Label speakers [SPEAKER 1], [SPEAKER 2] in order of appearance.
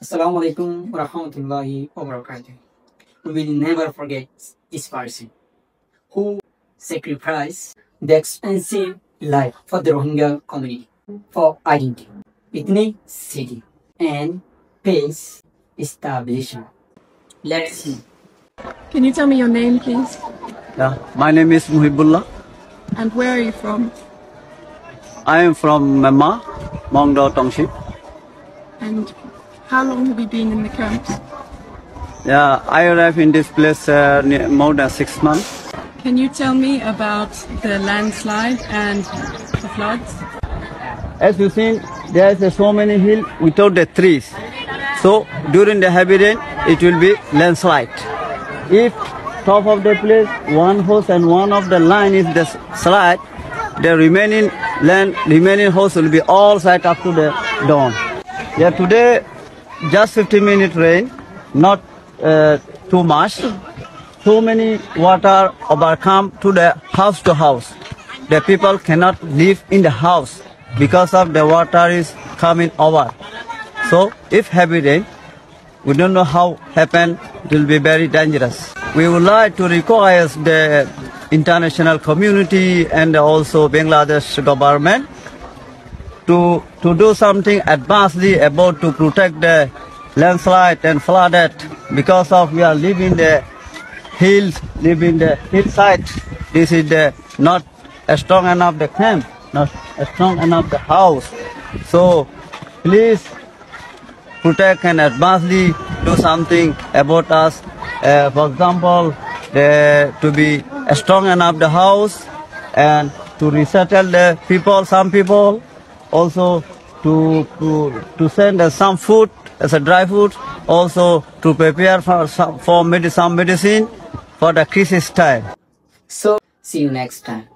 [SPEAKER 1] Assalamu alaikum wa rahmatullahi wa barakatuh. We will never forget this person who sacrificed the expensive life for the Rohingya community for identity, ethnicity, and peace establishment. Let's see.
[SPEAKER 2] Can you tell me your name, please?
[SPEAKER 3] Yeah, my name is Muhibullah.
[SPEAKER 2] And where are you from?
[SPEAKER 3] I am from Myanmar, Mongdo Township.
[SPEAKER 2] And how long have you been in the camps?
[SPEAKER 3] Yeah, I arrived in this place more than 6 months.
[SPEAKER 2] Can you tell me about the landslide and the floods?
[SPEAKER 3] As you see, there is so many hills without the trees. So during the heavy rain, it will be landslide. If top of the place, one house and one of the line is the slide, the remaining house will be all side up to the dawn. Yeah, today just 15-minute rain, not too much. Too many water overcome to the house to house. The people cannot live in the house because of the water is coming over. So if heavy rain, we don't know how happen, it will be very dangerous. We would like to request the international community and also Bangladesh government to do something advancedly about to protect the landslide and flooded, because of we are living the hills, living the hillside. This is not strong enough the camp, not strong enough the house. So please protect and advancedly do something about us. For example, to be strong enough the house and to resettle the people, some people. Also to send some food as a dry food. Also to prepare for some medicine for the crisis time.
[SPEAKER 1] So see you next time.